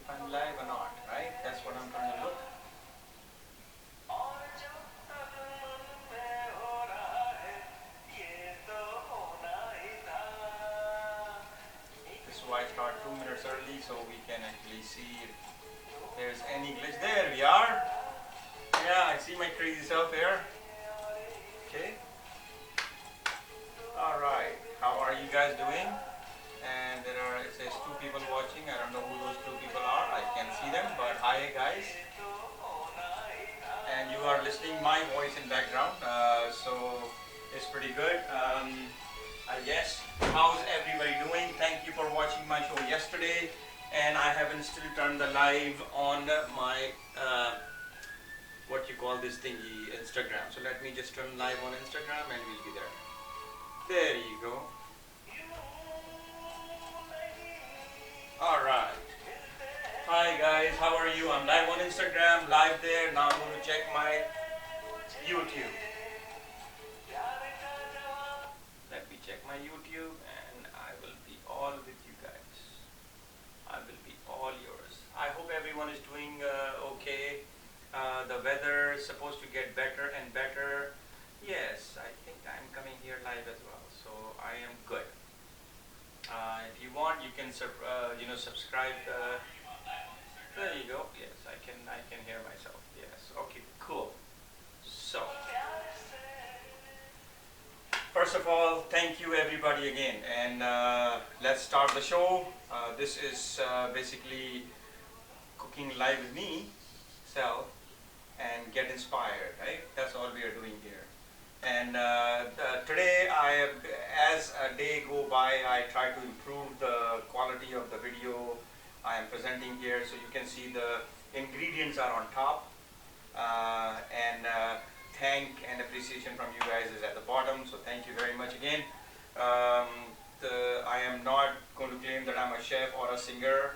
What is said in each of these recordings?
if I'm live or not, right? That's what I'm trying to look. This is why I start 2 minutes early so we can actually see if there's any glitch. There we are. Yeah, I see my crazy self here. Okay. Alright. How are you guys doing? And it says 2 people watching. I don't know who those 2 people are. I can't see them, but hi guys. And you are listening my voice in background, so it's pretty good. I guess. How's everybody doing? Thank you for watching my show yesterday, and I haven't still turned the live on my what you call this thingy, Instagram. So let me just turn live on Instagram and we'll be there. There you go. Alright. Hi guys, how are you? I'm live on Instagram, live there. Now I'm going to check my YouTube. Let me check my YouTube and I will be all with you guys. I will be all yours. I hope everyone is doing okay. The weather is supposed to get better and better. Yes, I think I'm coming here live as well, so I am good. If you want, you can subscribe. There you go. Yes, I can hear myself. Yes. Okay. Cool. So, first of all, thank you everybody again, and let's start the show. This is basically cooking live with me, SEL, and get inspired. Right? That's all we are doing here. And today, as a day go by, I try to improve the quality of the video I am presenting here. So you can see the ingredients are on top, and thank and appreciation from you guys is at the bottom. So thank you very much again. I am not going to claim that I'm a chef or a singer.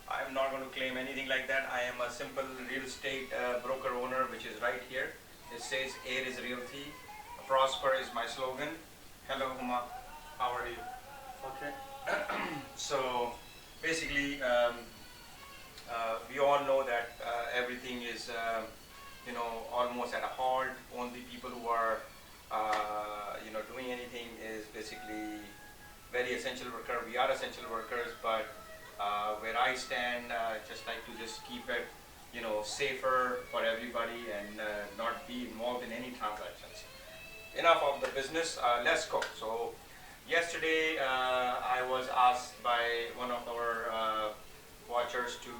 I am not going to claim anything like that. I am a simple real estate broker owner, which is right here. It says Air is Realty. Prosper is my slogan. Hello Huma, how are you? Okay. So basically, we all know that everything is almost at a halt. Only people who are doing anything is basically very essential worker. We are essential workers, but where I stand, just like to just keep it safer for everybody and not be involved in any transactions. Enough of the business, let's cook. So yesterday I was asked by one of our watchers to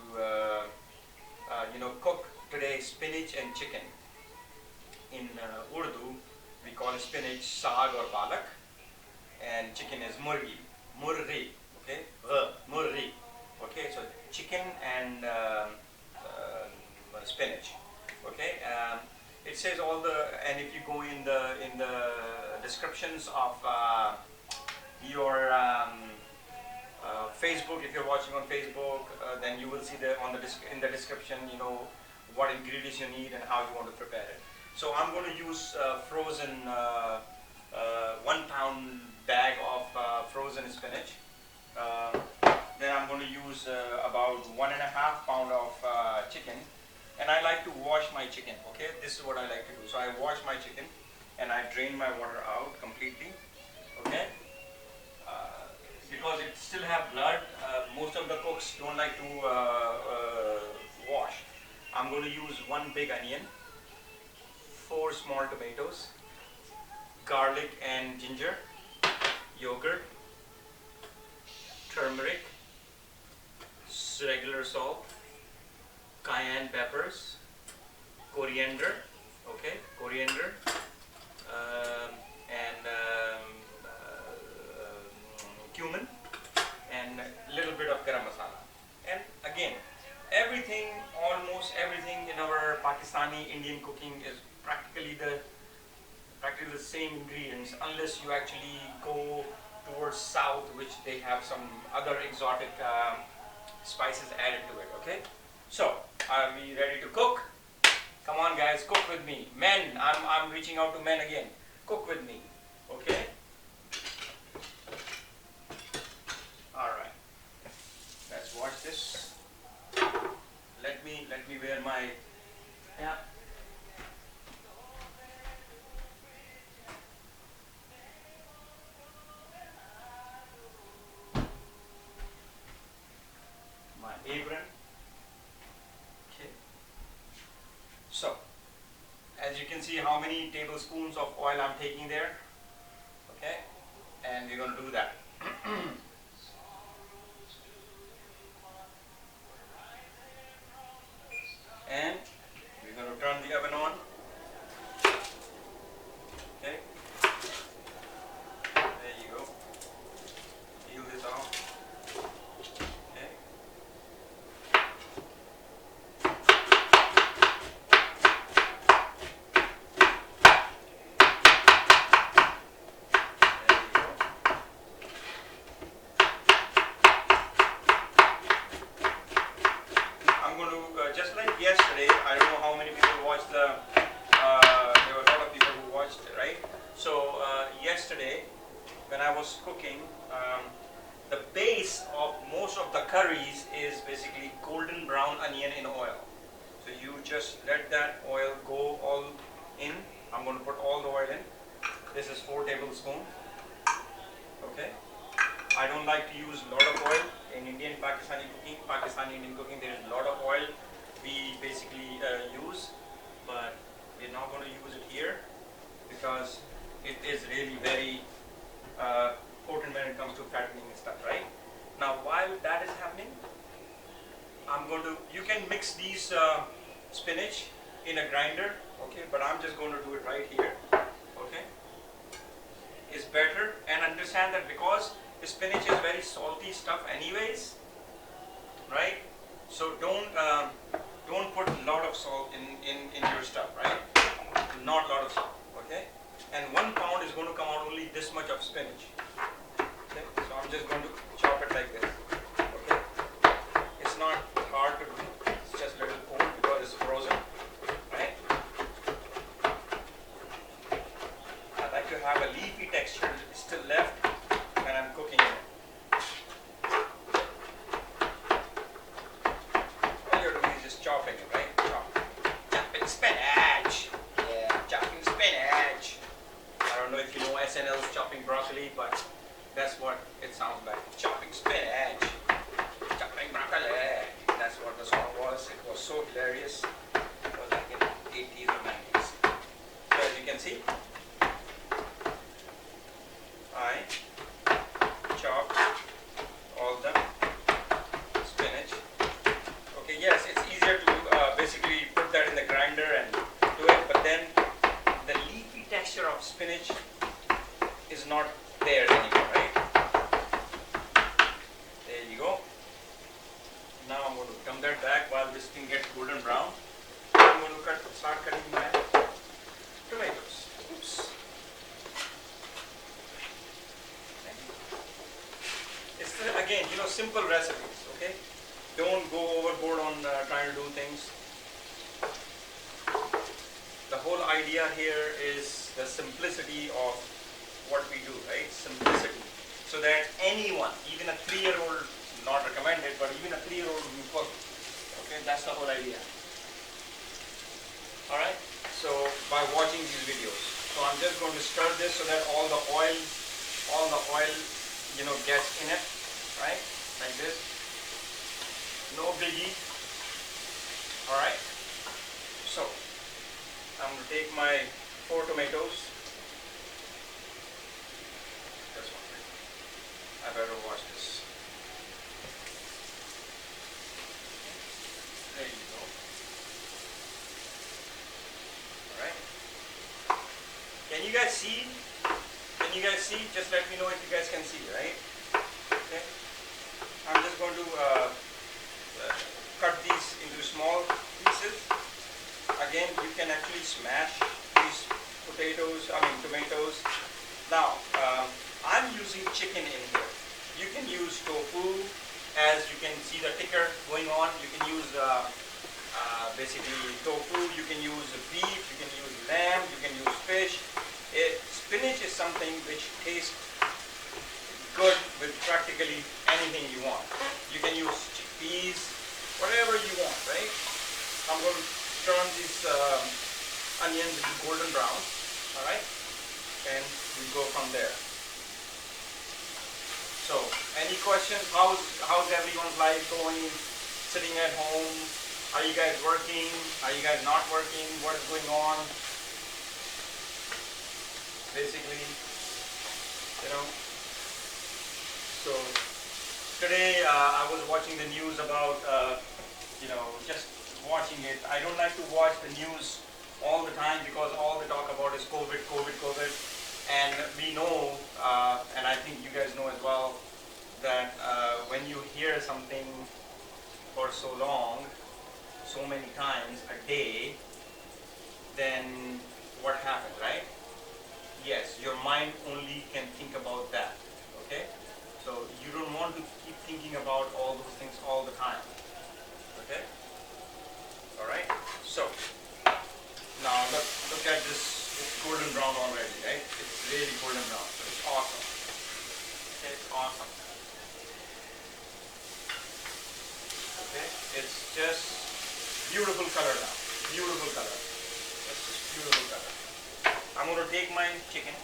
cook today spinach and chicken. In Urdu we call spinach Saag or Palak, and chicken is Murghi, okay, Murghi, okay. So chicken and spinach, okay. It says all the, and if you go in the descriptions of your Facebook, if you're watching on Facebook, then you will see in the description, what ingredients you need and how you want to prepare it. So I'm going to use frozen 1 pound bag of frozen spinach. Then I'm going to use about 1.5 pound of chicken. And I like to wash my chicken, okay? This is what I like to do. So I wash my chicken and I drain my water out completely, okay? Because it still have blood, most of the cooks don't like to wash. I'm going to use 1 big onion, 4 small tomatoes, garlic and ginger, yogurt, turmeric, regular salt, cayenne peppers, coriander, okay, coriander, and cumin, and a little bit of garam masala. And again, almost everything in our Pakistani Indian cooking is practically the same ingredients, unless you actually go towards south, which they have some other exotic spices added to it, okay? So, are we ready to cook? Come on guys, cook with me. Men, I'm reaching out to men again. Cook with me, okay? Alright, let's watch this. let me wear my my apron. Okay. So, as you can see, how many tablespoons of oil I'm taking there. Okay, and we're going to do that. And we're going to turn the oven on. Okay, there you go. Peel this off. Okay. Just like yesterday, I don't know how many people watched there were a lot of people who watched it, right? So yesterday, when I was cooking, the base of most of the curries is basically golden brown onion in oil. So you just let that oil go all in. I'm going to put all the oil in. This is 4 tablespoons. Okay. I don't like to use a lot of oil in Indian Pakistani cooking. Pakistani Indian cooking, there is a lot of oil we basically use, but we're not going to use it here because it is really very potent when it comes to fattening and stuff, right? Now, while that is happening, you can mix these spinach in a grinder, okay, but I'm just going to do it right here, okay? It's better, and understand that because spinach is very salty stuff anyways, right? So don't put a lot of salt in your stuff, right? Not a lot of salt, okay? And 1 pound is going to come out only this much of spinach. Okay, so I'm just going to chop it like this. Okay, it's not hard to do. It's just a little cold because it's frozen, right? I like to have a leafy texture still left when I'm cooking it. Chopping it, right? Chopping spinach. Yeah, chopping spinach. I don't know if you know SNL's chopping broccoli, but that's what it sounds like. Chopping spinach. Chopping broccoli. That's what the song was. It was so hilarious. It was like in the 80s or 90s. So as you can see, I chopped all the spinach. Okay, yes, it's easier to basically put that in the grinder and do it, but then the leafy texture of spinach is not there anymore, right? There you go. Now I'm going to come that back while this thing gets golden brown. I'm going to start cutting my tomatoes. Oops. It's again, simple recipes, okay? Don't go overboard on trying to do things. The whole idea here is the simplicity of what we do, right? Simplicity. So that anyone, even a 3-year-old, not recommended, but even a 3-year-old will cook. Okay, that's the whole idea. Alright, so by watching these videos. So I'm just going to stir this so that all the oil, gets in it, right? Like this. No biggie. Alright. So, I'm going to take my 4 tomatoes. This one. I better wash this. There you go. Alright. Can you guys see? Just let me know if you guys can see, right? Okay. I'm just going to cut these into small pieces. Again, you can actually smash these tomatoes. Now, I'm using chicken in here. You can use tofu, as you can see the ticker going on. You can use basically tofu, you can use beef, you can use lamb, you can use fish. Spinach is something which tastes good with practically anything you want. You can use chickpeas, whatever you want, right? questions. How's everyone's life going? Sitting at home? Are you guys working? Are you guys not working? What is going on? Basically, you know. So today I was watching the news about, just watching it. I don't like to watch the news all the time because all they talk about is COVID, COVID, COVID. And we know, and I think you guys know as well, that when you hear something for so long, so many times a day, then what happens, right? Yes, your mind only can think about that, okay? So you don't want to keep thinking about all those things all the time, okay? All right, so now look at this. It's golden brown already, right? It's really golden brown, so it's awesome. Okay, it's awesome. Okay, it's just beautiful color now. Beautiful color. It's just beautiful color. I'm going to take my chicken.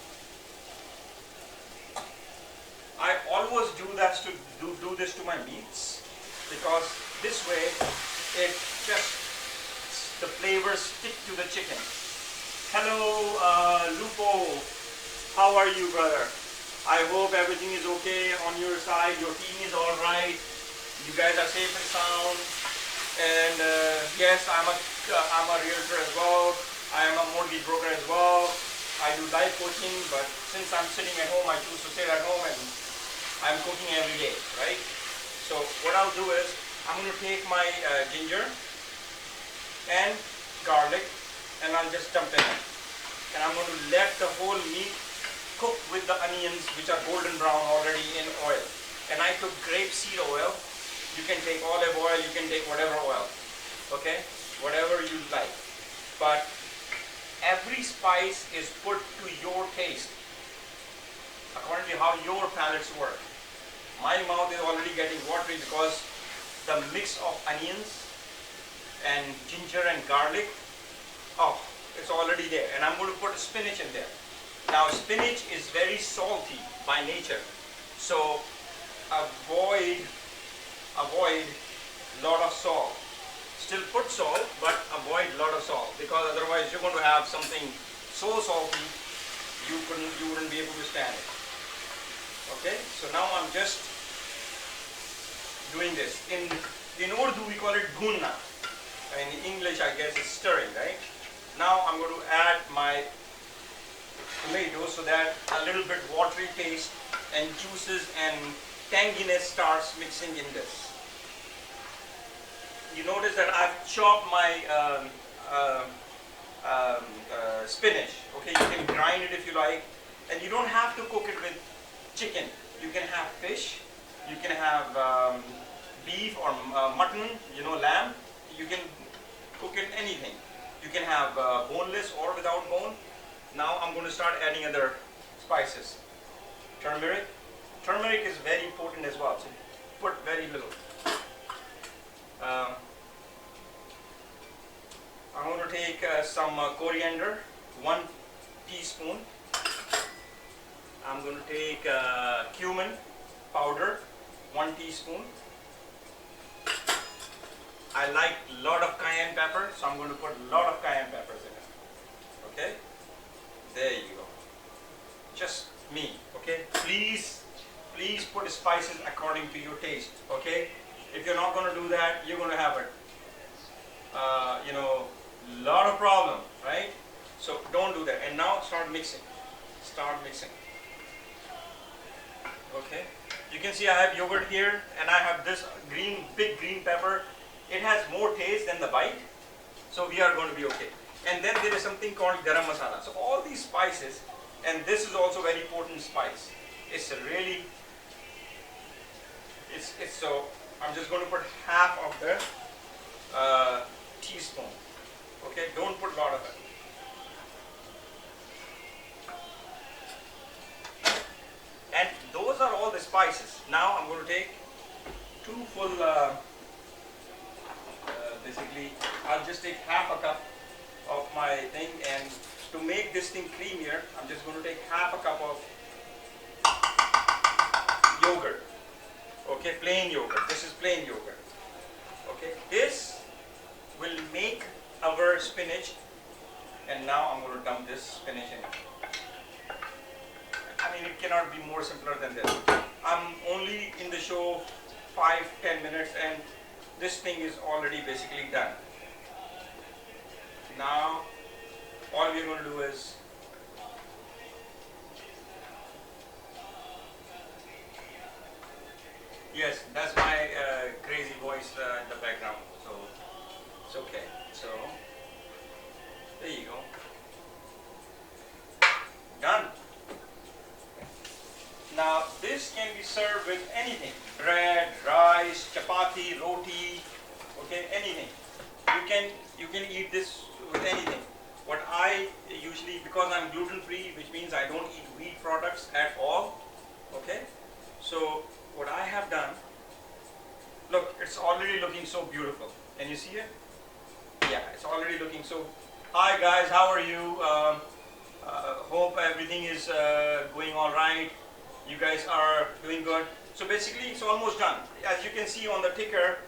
I always do this to my meats because this way it just the flavors stick to the chicken. Hello, Lupo. How are you, brother? I hope everything is okay on your side. Your team is all right. You guys are safe and sound. And yes, I'm a realtor as well. I am a mortgage broker as well. I do life coaching, but since I'm sitting at home, I choose to sit at home and I'm cooking every day, right? So what I'll do is I'm going to take my ginger and garlic and I'll just dump it in. And I'm going to let the whole meat cook with the onions, which are golden brown already in oil. And I took grapeseed oil. You can take olive oil, you can take whatever oil, okay? Whatever you like. But every spice is put to your taste, according to how your palates work. My mouth is already getting watery because the mix of onions and ginger and garlic, oh, it's already there. And I'm going to put spinach in there. Now spinach is very salty by nature, so avoid lot of salt. Still put salt, but avoid lot of salt because otherwise you're going to have something so salty you wouldn't be able to stand it. Okay, so now I'm just doing this. In Urdu we call it gunna. In English I guess it's stirring, right? Now I'm going to add my tomatoes so that a little bit watery taste and juices and tanginess starts mixing in this. You notice that I've chopped my spinach. Okay, you can grind it if you like, and you don't have to cook it with chicken. You can have fish, you can have beef or mutton, lamb. You can cook it anything. You can have boneless or without bone. Now I'm going to start adding other spices. Turmeric. Turmeric is very important as well, so put very little. I'm going to take some coriander, 1 teaspoon. I'm going to take cumin powder, 1 teaspoon. I like a lot of cayenne pepper, so I'm going to put a lot of cayenne peppers in it. Okay? There you go. Just me. Okay? Please put spices according to your taste. Okay? If you're not going to do that, you're going to have a lot of problem, right? So don't do that. And now start mixing. Start mixing. Okay? You can see I have yogurt here, and I have this big green pepper. It has more taste than the bite, so we are going to be okay. And then there is something called garam masala. So all these spices, and this is also very potent spice. It's so I'm just going to put half of the teaspoon. Okay, don't put a lot of it. And those are all the spices. Now I'm going to take 2 full, basically, I'll just take half a cup of my thing, and to make this thing creamier, I'm just going to take half a cup of yogurt. Okay, plain yogurt. This is plain yogurt. Okay, this will make our spinach, and now I'm going to dump this spinach in. I mean, it cannot be more simpler than this. I'm only in the show 5-10 minutes, and this thing is already basically done. Now, all we're going to do is yes, that's my crazy voice in the background, so it's okay. So, there you go. Done. Now, this can be served with anything. Bread, rice, chapati, roti, okay, anything. You can eat this with anything. What I usually, because I'm gluten free, which means I don't eat wheat products at all, okay, so what I have done, look, it's already looking so beautiful. Can you see it? Yeah, it's already looking so. Hi guys, how are you? Hope everything is going all right. You guys are doing good. So basically, it's almost done. As you can see on the ticker,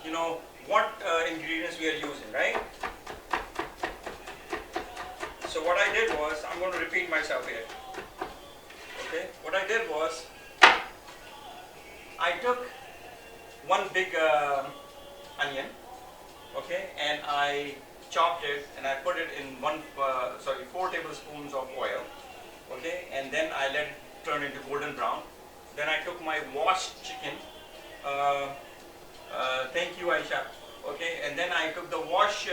you know what ingredients we are using, right? So what I did was, I'm going to repeat myself here. Okay, what I did was, I took one big onion, okay, and I chopped it and I put it in 4 tablespoons of oil, okay, and then I let it turn into golden brown. Then I took my washed chicken, thank you Aisha, okay, and then I took the washed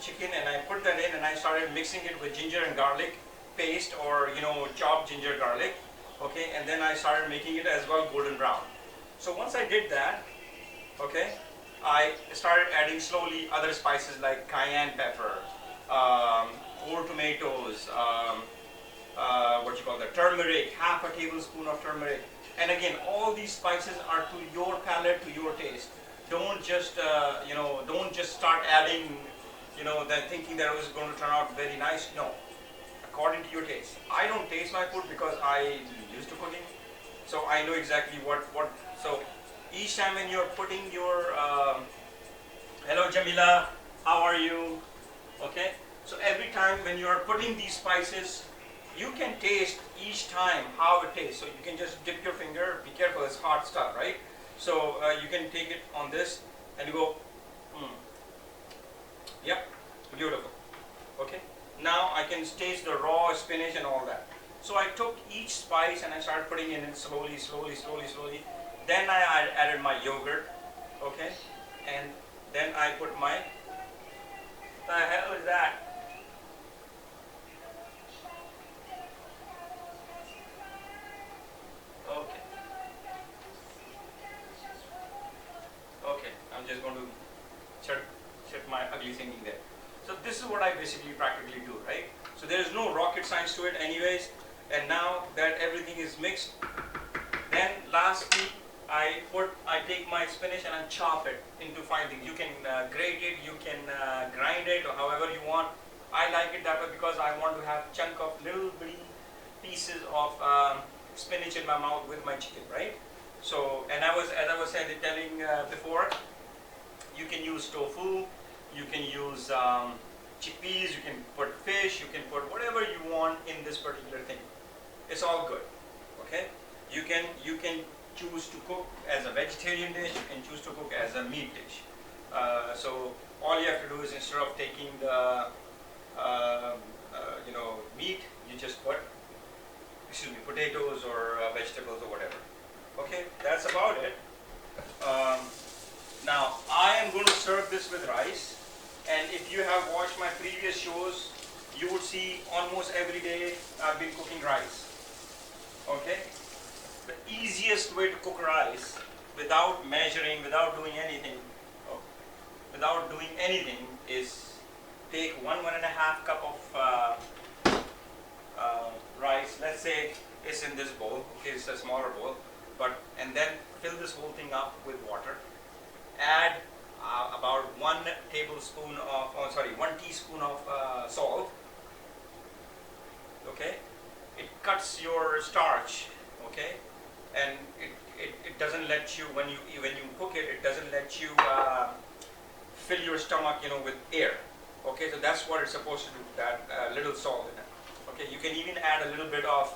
chicken and I put that in and I started mixing it with ginger and garlic paste, or chopped ginger garlic, okay, and then I started making it as well golden brown. So once I did that, okay, I started adding slowly other spices like cayenne pepper, whole tomatoes, turmeric, half a tablespoon of turmeric. And again, all these spices are to your palate, to your taste. Don't just, don't just start adding, then thinking that it was going to turn out very nice. No, according to your taste. I don't taste my food because I used to cooking, so I know exactly what. So each time when you're putting your, hello Jamila, how are you? Okay. So every time when you are putting these spices, you can taste each time how it tastes. So you can just dip your finger. Be careful, it's hot stuff, right? So you can take it on this and you go, yep, beautiful. Okay. Now I can taste the raw spinach and all that. So I took each spice and I started putting it in slowly. Then I added my yogurt, okay, and then I put my, the hell is that? Okay, I'm just going to set my ugly thinking there. So this is what I basically practically do, right? So there is no rocket science to it anyways. And now that everything is mixed, then lastly, I take my spinach and I chop it into fine things. You can grate it, you can grind it, or however you want. I like it that way because I want to have chunk of little bitty pieces of spinach in my mouth with my chicken, right? So, and as I was telling before, you can use tofu, you can use chickpeas, you can put fish, you can put whatever you want in this particular thing. It's all good, okay? You can choose to cook as a vegetarian dish, you can choose to cook as a meat dish. So all you have to do is, instead of taking the meat, you just put potatoes or vegetables or whatever. Okay, that's about it. Now I am going to serve this with rice, and if you have watched my previous shows, you would see almost every day I've been cooking rice. Okay, the easiest way to cook rice without measuring, without doing anything, is take 1.5 cup of rice. Let's say it's in this bowl. Okay, it's a smaller bowl, and then fill this whole thing up with water. Add about 1 teaspoon of salt. Okay, it cuts your starch. Okay, and it doesn't let you, when you cook it, it doesn't let you fill your stomach, with air. Okay, so that's what it's supposed to do. That little salt in it. Okay, you can even add a little bit of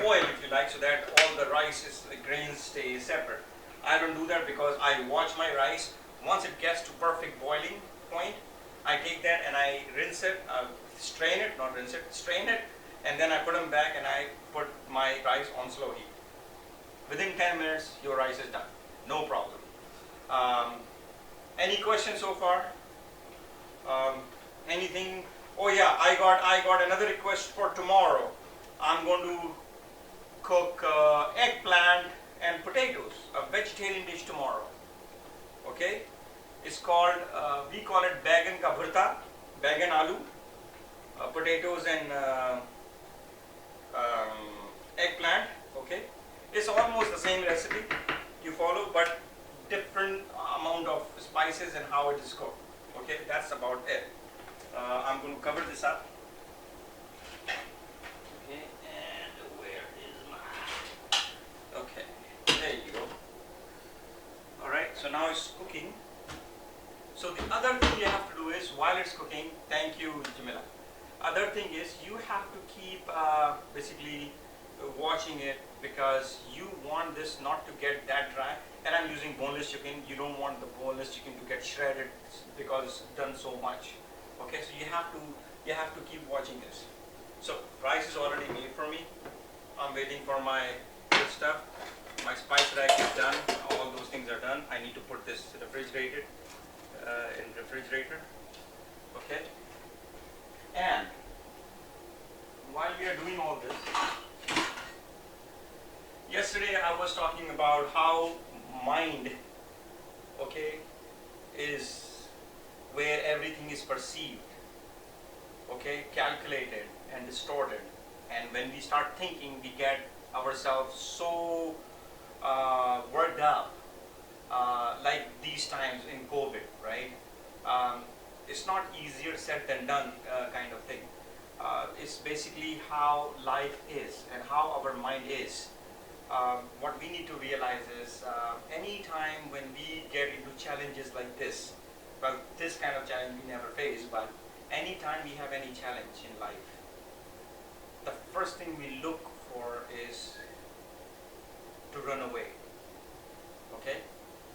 oil if you like, so that all the the grains stay separate. I don't do that because I watch my rice. Once it gets to perfect boiling point, I take that and I rinse it, strain it, not rinse it, strain it, and then I put them back and I put my rice on slow heat. Within 10 minutes, your rice is done. No problem. Any questions so far? Anything? Oh yeah, I got another request for tomorrow. I'm going to cook eggplant and potatoes, a vegetarian dish tomorrow. Okay, it's called, we call it baigan ka bharta, baigan aloo, potatoes and eggplant. Okay, it's almost the same recipe you follow, but different amount of spices and how it is cooked. Okay, that's about it. I'm going to cover this up. Okay, and where is my? Okay, there you go. All right, so now it's cooking. So the other thing you have to do is, while it's cooking, thank you, Jamila. Other thing is, you have to keep basically watching it, because you want this not to get that dry. And I'm using boneless chicken. You don't want the boneless chicken to get shredded because it's done so much. Okay, so you have to keep watching this. So rice is already made for me. I'm waiting for my good stuff. My spice rack is done. All those things are done. I need to put this refrigerated in refrigerator. Okay. And while we are doing all this, yesterday I was talking about how mind, okay, is where everything is perceived, okay, calculated and distorted. And when we start thinking, we get ourselves so worked up, like these times in COVID, right? It's not easier said than done kind of thing. It's basically how life is and how our mind is. What we need to realize is, any time when we get into challenges like this, well, this kind of challenge we never face, but anytime we have any challenge in life, the first thing we look for is to run away. Okay?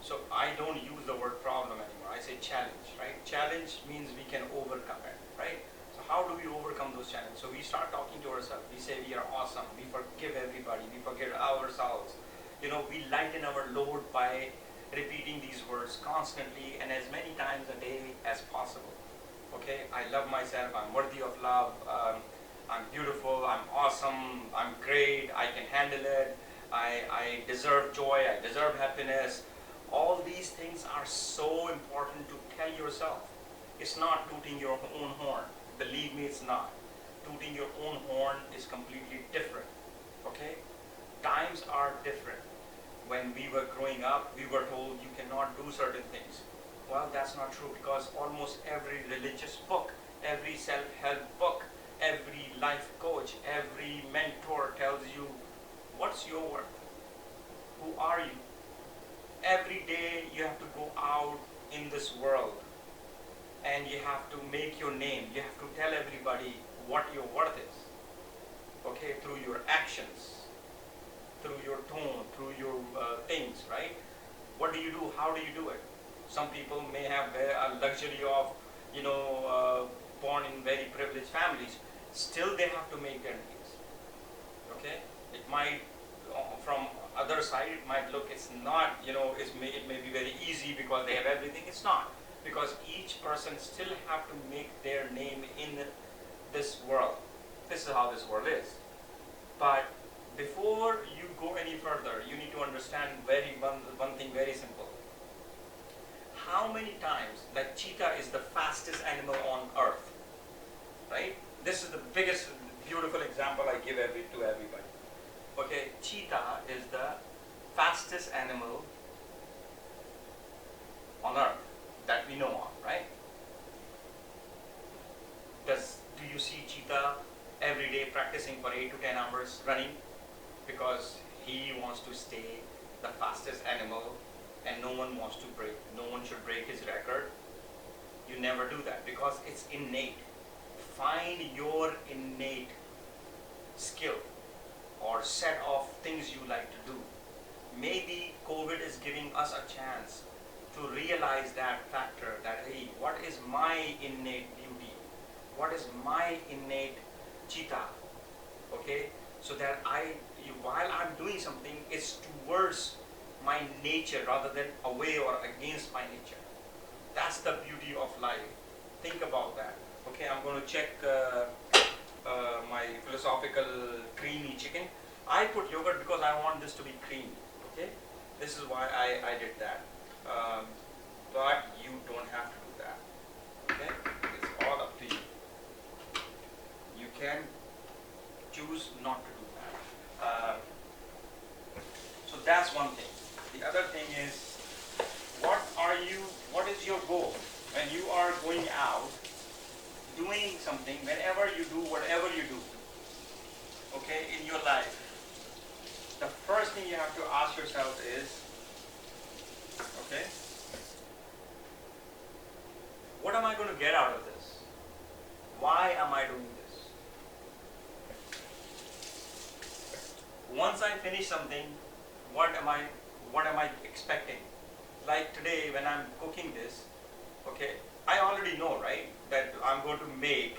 So I don't use the word problem anymore. I say challenge, right? Challenge means we can overcome it, right? So how do we overcome those challenges? So we start talking to ourselves. We say we are awesome. We forgive everybody. We forgive ourselves. We lighten our load by repeating these words constantly and as many times a day as possible. Okay? I love myself. I'm worthy of love. I'm beautiful. I'm awesome. I'm great. I can handle it. I deserve joy. I deserve happiness. All these things are so important to tell yourself. It's not tooting your own horn. Believe me, it's not. Tooting your own horn is completely different. Okay? Times are different. When we were growing up, we were told you cannot do certain things. Well, that's not true, because almost every religious book, every self-help book, every life coach, every mentor tells you, what's your worth? Who are you? Every day you have to go out in this world and you have to make your name. You have to tell everybody what your worth is. Okay, through your actions, through your tone, through your things, right? What do you do? How do you do it? Some people may have a luxury of, born in very privileged families. Still, they have to make their needs. Okay, it might, from other side, it might look it's not, it may be very easy because they have everything. It's not, because each person still have to make their name in this world. This is how this world is. But before you go any further, you need to understand one thing very simple. How many times, like cheetah is the fastest animal on earth, right? This is the biggest, beautiful example I give to everybody. Okay, cheetah is the fastest animal on earth that we know of, right? Do you see cheetah every day practicing for 8 to 10 hours? starts running because he wants to stay the fastest animal, and no one should break his record. You never do that because it's innate. Find your innate skill or set of things you like to do. Maybe COVID is giving us a chance to realize that factor, that hey, what is my innate beauty? What is my innate cheetah? Okay, so that while I'm doing something, it's towards my nature rather than away or against my nature. That's the beauty of life. Think about that. Okay, I'm going to check my philosophical creamy chicken. I put yogurt because I want this to be creamy. Okay, this is why I did that. But you don't have to do that. Okay, it's all up to you. You can choose not to do that. So that's one thing. The other thing is, what is your goal when you are going out doing something, whenever you do whatever you do, okay, in your life? The first thing you have to ask yourself is, okay, what am I going to get out of this? Why am I doing this? Once I finish something, what am I expecting? Like today when I'm cooking this, okay, I already know, right, that I'm going to make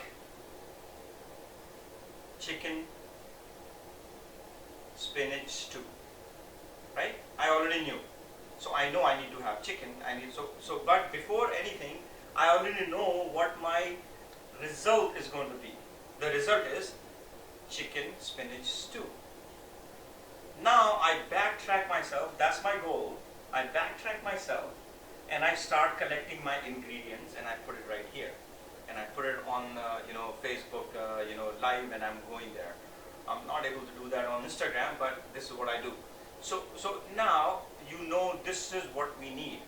chicken spinach stew, right? I already knew. So I know I need to have chicken. But before anything, I already know what my result is going to be. The result is chicken spinach stew. Now I backtrack myself. That's my goal. I backtrack myself and I start collecting my ingredients and I put it right here. And I put it on Facebook live, and I'm going there. I'm not able to do that on Instagram, but this is what I do. So now you know this is what we need.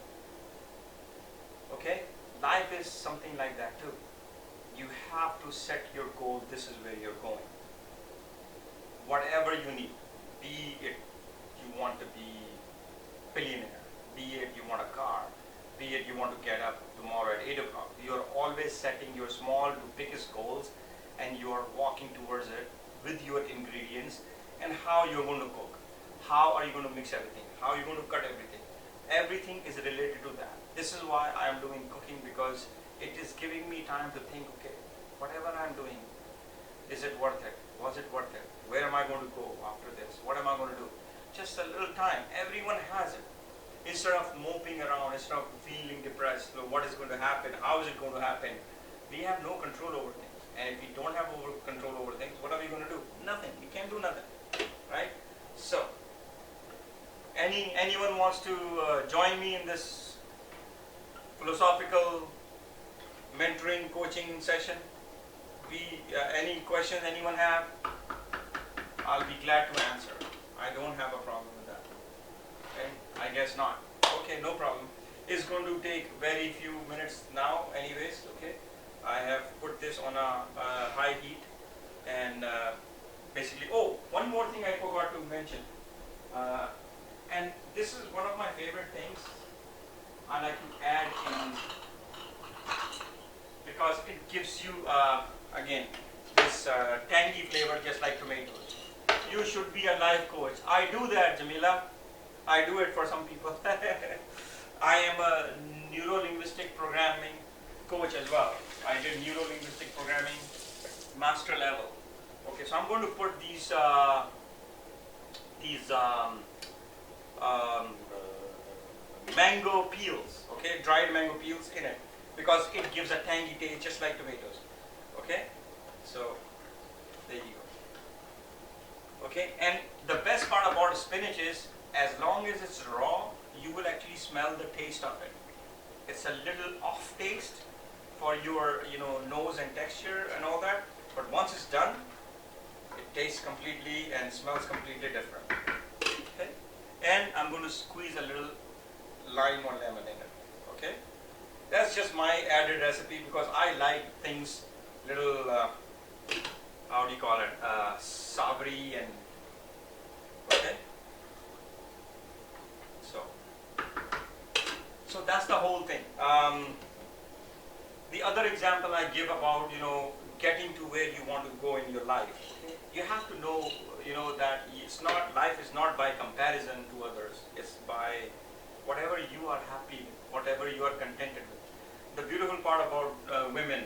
Okay? Life is something like that too. You have to set your goal. This is where you're going. Whatever you need, be it you want to be billionaire, be it you want a car, be it you want to get up tomorrow at 8 o'clock. You're always setting your small to biggest goals, and you are walking towards it with your ingredients and how you're going to cook. How are you going to mix everything? How are you going to cut everything? Everything is related to that. This is why I am doing cooking, because it is giving me time to think, okay, whatever I'm doing, is it worth it? Was it worth it? Where am I going to go after this? What am I going to do? Just a little time. Everyone has it. Instead of moping around, instead of feeling depressed, what is going to happen? How is it going to happen? We have no control over things. And if we don't have control over things, what are we going to do? Nothing. We can't do nothing. Right? So, anyone wants to join me in this philosophical mentoring coaching session? Any questions anyone have? I'll be glad to answer. I don't have a problem with that. Okay? I guess not. Okay, no problem. It's going to take very few minutes now anyways. Okay, I have put this on a high heat, and basically, oh, one more thing I forgot to mention, and this is one of my favorite things I like to add in, because it gives you again this tangy flavor just like tomatoes. You should be a life coach. I do that, Jamila. I do it for some people. I am a neuro-linguistic programming coach as well. I did neuro-linguistic programming master level. Okay, so I'm going to put these mango peels, okay, dried mango peels in it, because it gives a tangy taste just like tomatoes. Okay, so there you go. Okay, and the best part about spinach is, as long as it's raw, you will actually smell the taste of it. It's a little off taste for your nose and texture and all that, but once it's done, it tastes completely and smells completely different. Okay, and I'm going to squeeze a little lime or lemon in it. Okay, that's just my added recipe, because I like things little how do you call it, savory and, okay. So that's the whole thing. The other example I give about, getting to where you want to go in your life, you have to know, that life is not by comparison to others. It's by whatever you are happy with, whatever you are contented with. The beautiful part about women,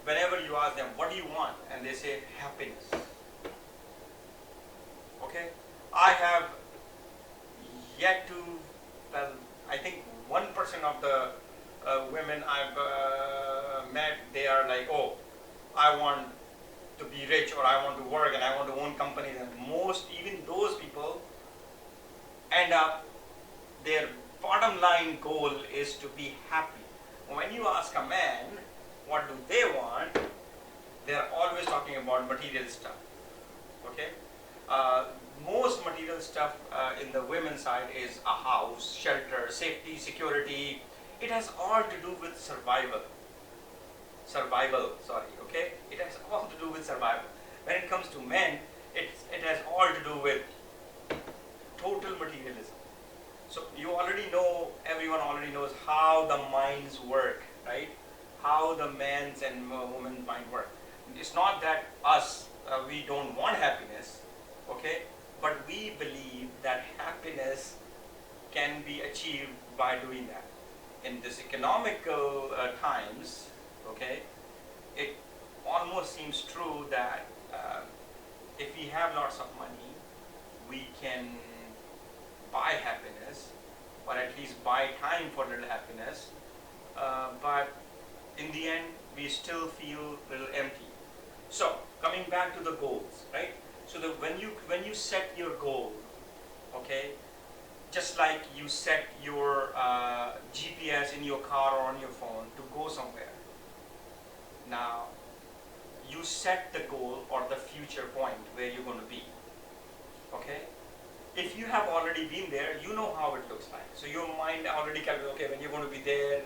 whenever you ask them, what do you want? And they say, happiness. Okay? I have yet to, well, I think 1% of the women I've met, they are like, oh, I want to be rich, or I want to work and I want to own companies. And even those people end up, their bottom line goal is to be happy. When you ask a man, what do they want? They're always talking about material stuff. Okay? Most material stuff in the women's side is a house, shelter, safety, security. It has all to do with survival. Okay? It has all to do with survival. When it comes to men, it has all to do with total materialism. So you already know, everyone already knows how the minds work, right? How the men's and women's mind work. It's not that we don't want happiness, okay? But we believe that happiness can be achieved by doing that. In this economical times, okay, it almost seems true that if we have lots of money, we can buy happiness, or at least buy time for little happiness, but in the end, we still feel a little empty. So, coming back to the goals, right? So when you set your goal, okay, just like you set your GPS in your car or on your phone to go somewhere. Now, you set the goal or the future point where you're going to be, okay? If you have already been there, you know how it looks like. So your mind already calculates, okay, when you're going to be there,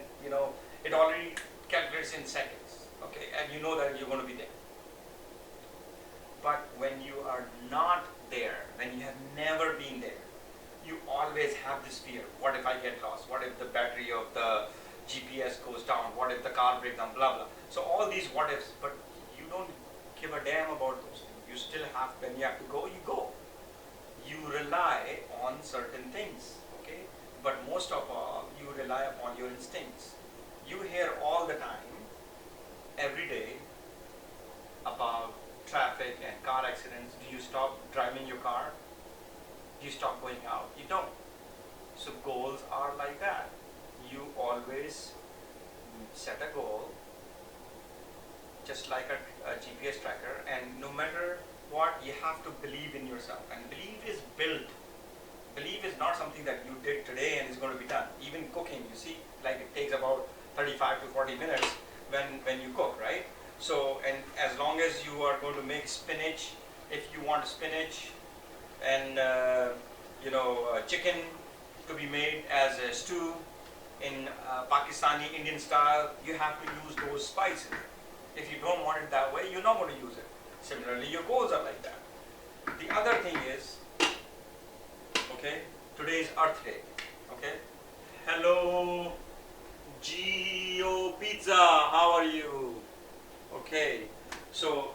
it already calculates in seconds, okay, and you know that you're going to be there. But when you are not there, when you have never been there, you always have this fear. What if I get lost? What if the battery of the GPS goes down? What if the car breaks down? Blah, blah. So all these what ifs, but you don't give a damn about those things. You still have, when you have to go, you go. You rely on certain things, okay? But most of all, you rely upon your instincts. You hear all the time, every day, about traffic and car accidents. Do you stop driving your car? Do you stop going out? You don't. So goals are like that. You always set a goal, just like a GPS tracker, and no matter what, you have to believe in yourself. And belief is built. Belief is not something that you did today and is going to be done. Even cooking, you see, like it takes about 35 to 40 minutes when you cook, right? So, and as long as you are going to make spinach, if you want spinach and chicken to be made as a stew in Pakistani Indian style, you have to use those spices. If you don't want it that way, you're not going to use it. Similarly, your goals are like that. The other thing is, okay, today is Earth Day, okay? Hello, Geo Pizza, how are you? Okay, so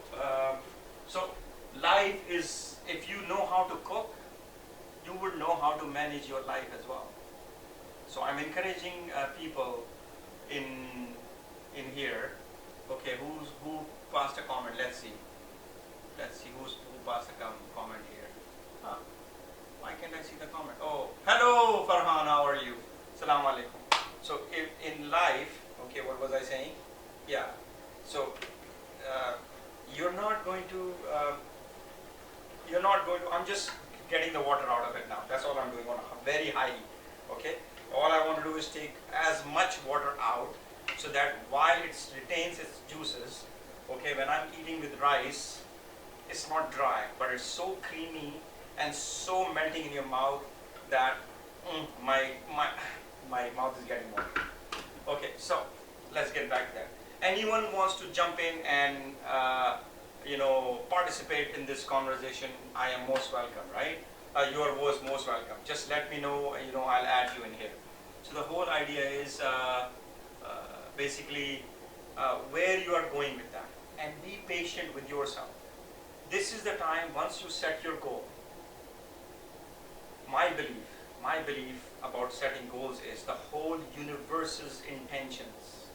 life is, if you know how to cook, you would know how to manage your life as well. So I'm encouraging people in here. Okay, who passed a comment? Let's see who passed a comment here. Why can't I see the comment? Oh, hello Farhan, how are you? Salam alaikum. So in life, okay, what was I saying? Yeah. So you're not going to. I'm just getting the water out of it now. That's all I'm doing on a very high heat. Okay. All I want to do is take as much water out so that while it retains its juices, okay, when I'm eating with rice, it's not dry, but it's so creamy and so melting in your mouth that my mouth is getting water. Okay, so let's get back there. Anyone wants to jump in and participate in this conversation, I am most welcome, right? You are most welcome. Just let me know, I'll add you in here. So the whole idea is basically where you are going with that, and be patient with yourself. This is the time, once you set your goal. My belief about setting goals is the whole universe's intentions,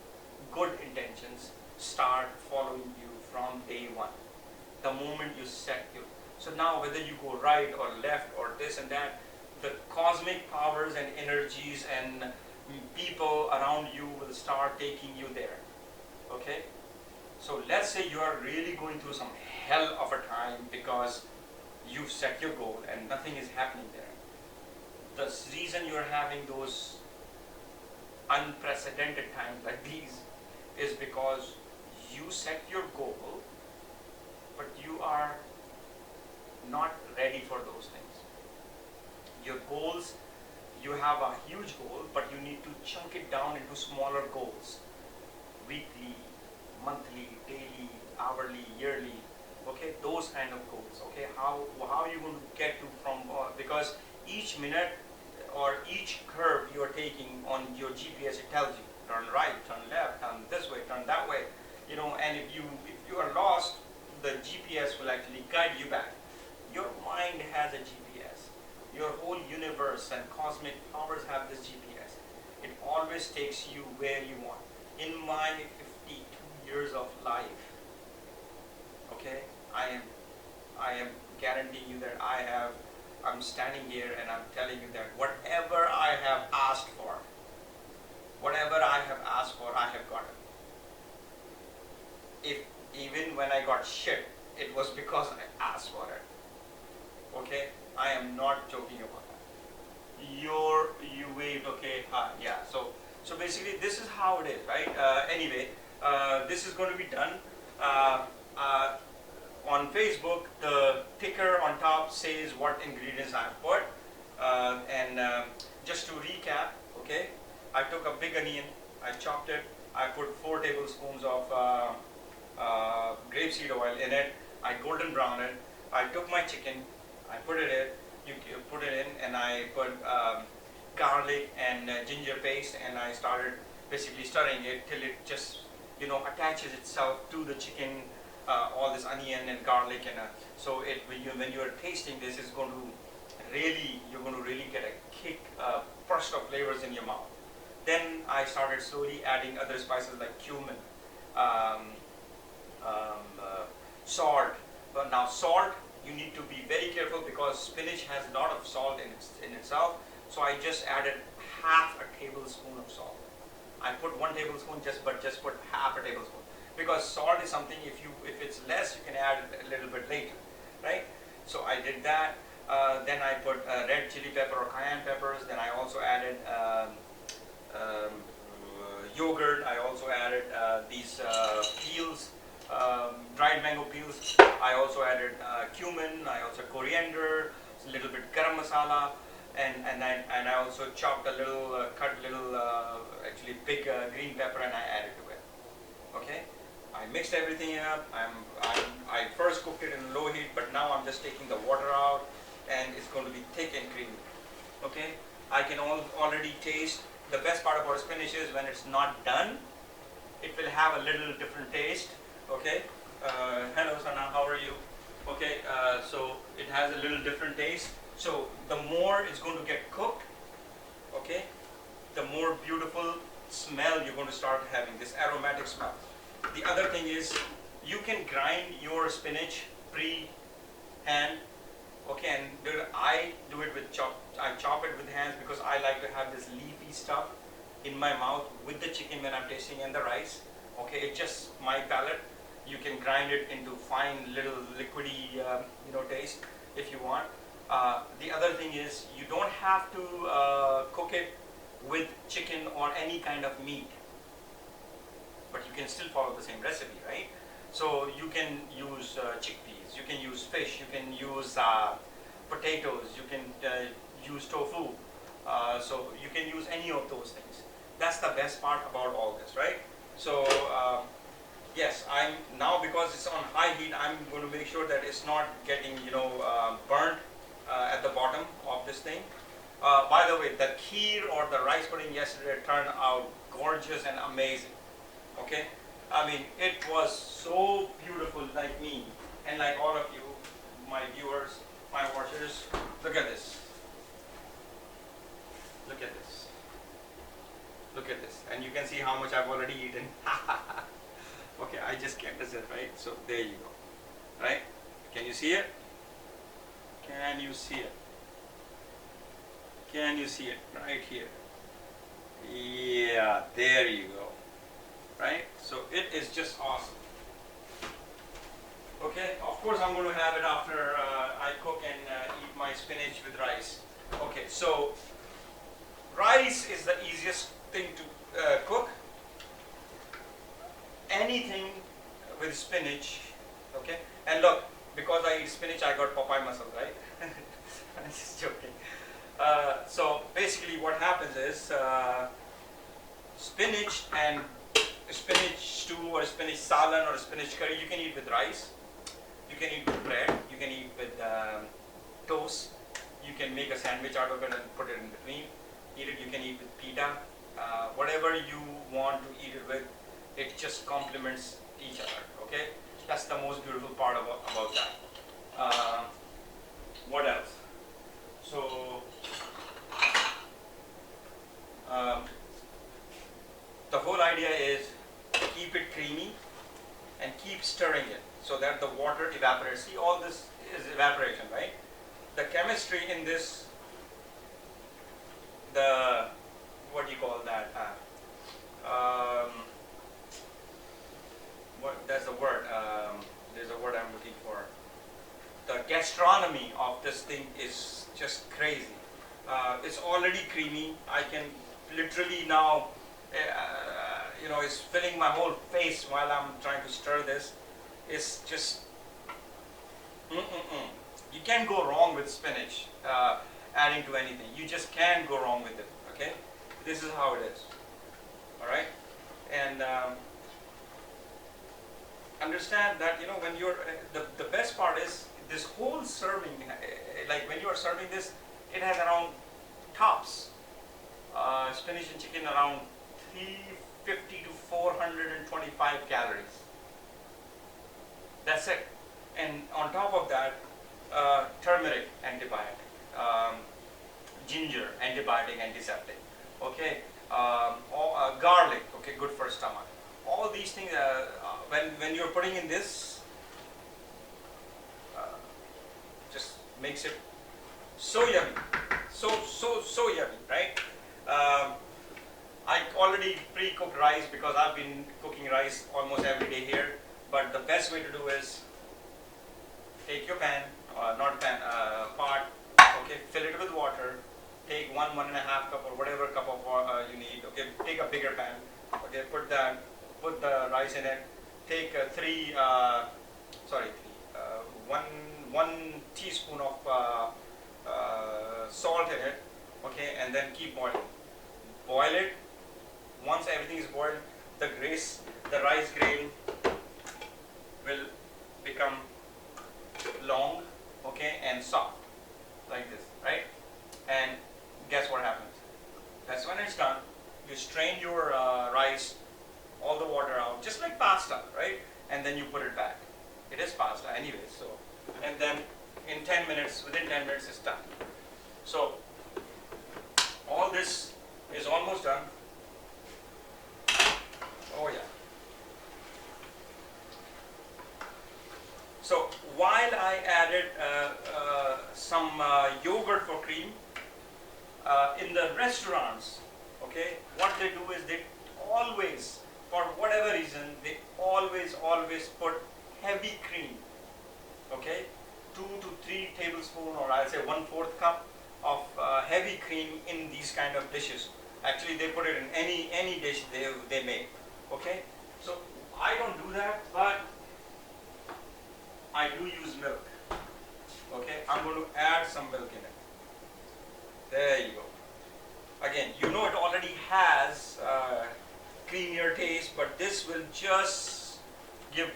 good intentions, start following you from day one. The moment you set your, so now whether you go right or left or this and that, the cosmic powers and energies and people around you will start taking you there. Okay? So let's say you are really going through some hell of a time because you've set your goal and nothing is happening there. The reason you're having those unprecedented times like these is because you set your goal, but you are not ready for those things. Your goals, you have a huge goal, but you need to chunk it down into smaller goals. Weekly, monthly, daily, hourly, yearly, okay, those kind of goals, okay, how are you going to get to from, because each minute or each curve you are taking on your GPS, it tells you, turn right, turn left, turn this way, turn that way, and if you are lost, the GPS will actually guide you back. Your mind has a GPS. Your whole universe and cosmic powers have this GPS. It always takes you where you want. In my 52 years of life, okay, I am guaranteeing you that I'm standing here and I'm telling you that whatever I have asked for, I have gotten. If even when I got shit, it was because I asked for it. Okay, I am not joking about that. You waved, okay, yeah. So basically, this is how it is, right? Anyway, this is going to be done. On Facebook, the ticker on top says what ingredients I have put. And just to recap, okay, I took a big onion, I chopped it, I put 4 tablespoons of grapeseed oil in it, I golden browned it, I took my chicken, I put it in, you put it in, and I put garlic and ginger paste, and I started basically stirring it till it just attaches itself to the chicken, all this onion and garlic, and so when you are tasting this, it's going to you're going to really get a kick, burst of flavors in your mouth. Then I started slowly adding other spices like cumin, salt. But now salt, you need to be very careful because spinach has a lot of salt in itself. So I just added half a tablespoon of salt. I put 1 tablespoon, just put half a tablespoon, because salt is something, if it's less, you can add a little bit later, right? So I did that. Then I put red chili pepper or cayenne peppers. Then I also added yogurt. I also added these peels, dried mango peels. I also added cumin. I also coriander, a little bit garam masala, and I also chopped a little, cut little, actually big green pepper, and I added to it. Okay, I mixed everything up. I first cooked it in low heat, but now I'm just taking the water out, and it's going to be thick and creamy. Okay, I can already taste. The best part about spinach is when it's not done, it will have a little different taste. Okay, hello Sana, how are you? Okay, so it has a little different taste. So the more it's going to get cooked, okay, the more beautiful smell you're going to start having, this aromatic smell. The other thing is, you can grind your spinach pre-hand, okay, and I do it with I chop it with hands because I like to have this leafy stuff in my mouth with the chicken when I'm tasting, and the rice. Okay, it's just my palate. You can grind it into fine little liquidy, taste if you want. The other thing is, you don't have to cook it with chicken or any kind of meat, but you can still follow the same recipe, right? So you can use chickpeas, you can use fish, you can use potatoes, you can use tofu, so you can use any of those things. That's the best part about all this, right? So Yes, I'm now, because it's on high heat, I'm going to make sure that it's not getting, burnt at the bottom of this thing. By the way, the kheer or the rice pudding yesterday turned out gorgeous and amazing. Okay, I mean, it was so beautiful, like me and like all of you, my viewers, my watchers. Look at this. Look at this. Look at this, and you can see how much I've already eaten. Okay, I just kept this, right? So there you go. Right? Can you see it? Can you see it? Can you see it? Right here. Yeah, there you go. Right? So it is just awesome. Okay, of course I'm going to have it after I cook and eat my spinach with rice. Okay, so rice is the easiest thing to cook. Anything with spinach, okay? And look, because I eat spinach, I got Popeye muscle, right? I'm just joking. So basically what happens is spinach and spinach stew or spinach salan or spinach curry, you can eat with rice, you can eat with bread, you can eat with toast, you can make a sandwich out of it and put it in between, eat it, you can eat with pita, whatever you want to eat it with, it just complements each other, okay? That's the most beautiful part about that. What else? So, the whole idea is keep it creamy and keep stirring it so that the water evaporates. See, all this is evaporation, right? The chemistry in this, what do you call that? That's the word. There's a word I'm looking for. The gastronomy of this thing is just crazy. It's already creamy. I can literally now, it's filling my whole face while I'm trying to stir this. It's just, you can't go wrong with spinach adding to anything. You just can't go wrong with it. Okay, this is how it is. All right, and understand that when you're the best part is this whole serving. Like when you are serving this, it has around tops spinach and chicken around 350 to 425 calories. That's it. And on top of that, turmeric, antibiotic, ginger, antibiotic, antiseptic. Okay, garlic. Okay, good for stomach. All these things. When you're putting in this, just makes it so yummy, so yummy, right? I already pre-cooked rice because I've been cooking rice almost every day here. But the best way to do is take your pan, not pan, pot. Okay, fill it with water. Take 1.5 cup or whatever cup of water you need. Okay, take a bigger pan. Okay, put the rice in it. Take one teaspoon of salt in it. Okay, and then keep boiling. Boil it. Once everything is boiled, the rice grain will become long, okay, and soft, like this, right? And guess what happens? That's when it's done. You strain your rice, all the water out, just like pasta, right? And then you put it back. It is pasta anyway, so. And then within 10 minutes, it's done. So, all this is almost done. Oh yeah. So while I added some yogurt for cream, in the restaurants, okay, what they do is they always, for whatever reason, they always put heavy cream, okay, 2 to 3 tablespoons, or I'll say 1/4 cup of heavy cream in these kind of dishes. Actually, they put it in any dish they make, okay. So I don't do that, but I do use milk. Okay, I'm going to add some milk in it. There you go. Again, it already has creamier taste, but this will just give,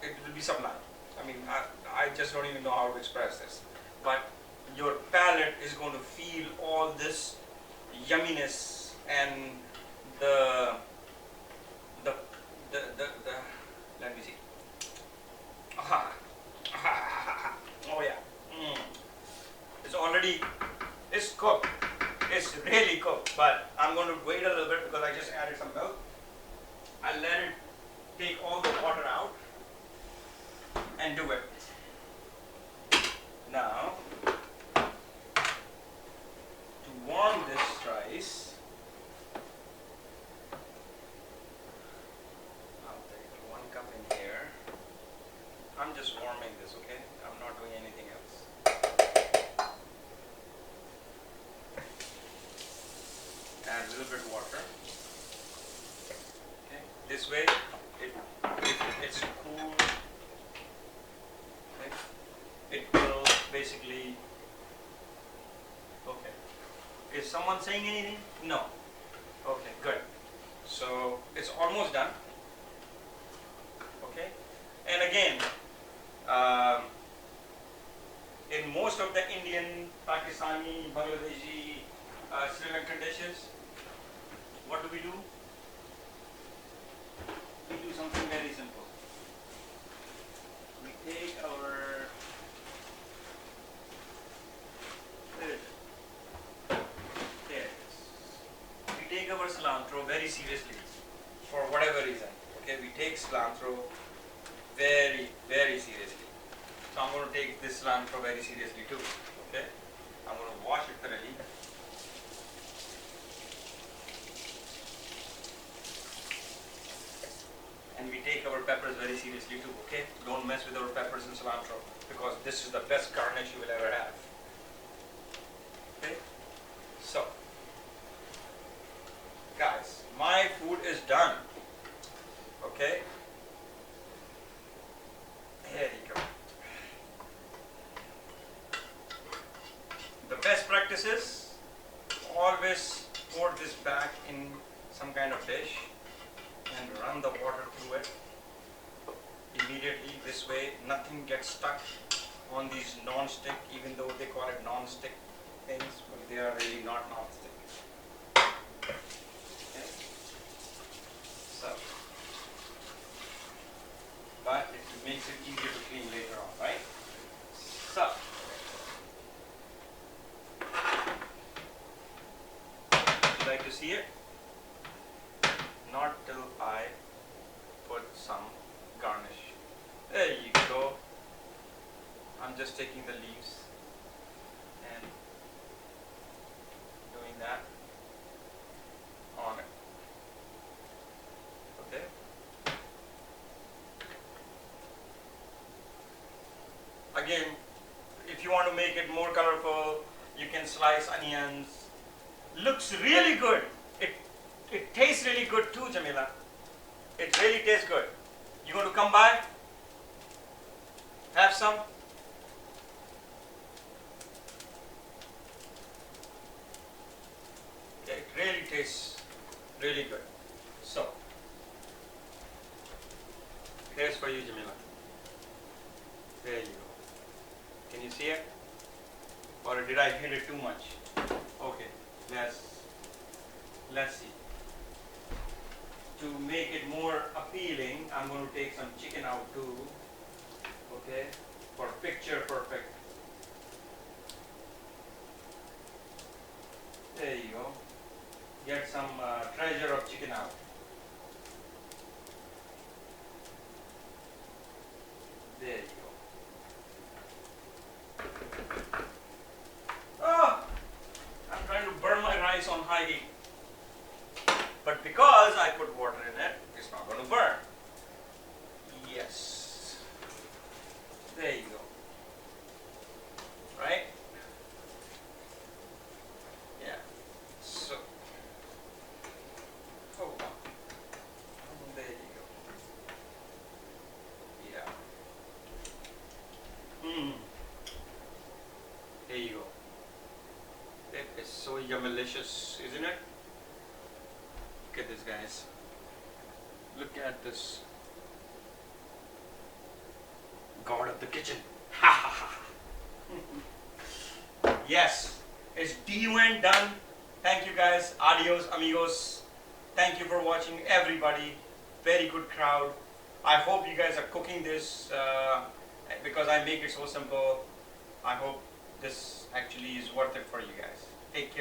it will be sublime. I mean, I just don't even know how to express this. But your palate is going to feel all this yumminess and the let me see. Oh yeah. It's already, it's cooked. It's really cooked. But I'm going to wait a little bit because I just added some milk. I'll let it take all the water out and do it. Now, to warm this rice, I'll take 1 cup in here. I'm just warming this, okay? I'm not doing anything else. Add a little bit of water. Okay. This way, it's cool. Okay. It will basically. Okay. Is someone saying anything? No. Okay. Good. So it's almost done. Okay. And again, in most of the Indian, Pakistani, Bangladeshi, Sri Lankan dishes, what do? We do something very simple. We take our, there it is. We take our cilantro very seriously for whatever reason. Okay, we take cilantro very, very seriously. So I'm going to take this cilantro very seriously too. Okay, I'm going to wash it thoroughly. And we take our peppers very seriously too, okay? Don't mess with our peppers and cilantro because this is the best garnish you will ever have. Okay? So, guys, my food is done. Okay? Here you go. The best practice is always pour this back in some kind of dish and run the water through it immediately. This way nothing gets stuck on these non-stick, even though they call it non-stick things, but they are really not non-stick. Okay. So, but it makes it easier to clean later on, right? So, would you like to see it? Not till I put some garnish. There you go. I'm just taking the leaves and doing that on it. Okay. Again, if you want to make it more colorful, you can slice onions. Looks really good. It tastes really good too, Jamila. It really tastes good. You going to come by? Have some? Okay, it really tastes really good. So, here's for you, Jamila. There you go. Can you see it? Or did I hit it too much? Okay, let's see. To make it more appealing, I'm going to take some chicken out too. Okay, for picture perfect. There you go. Get some treasure of chicken out. There you go. Oh, I'm trying to burn my rice on high heat. But because I put water in it, it's not going to burn. Yes. There you go. Right? Yeah. So. Oh. There you go. Yeah. There you go. It is so yummalicious, isn't it? Look at this, guys. Look at this. of the kitchen. Yes, it's done done. Thank you guys. Adios, amigos. Thank you for watching, everybody. Very good crowd. I hope you guys are cooking this because I make it so simple. I hope this actually is worth it for you guys. Take care.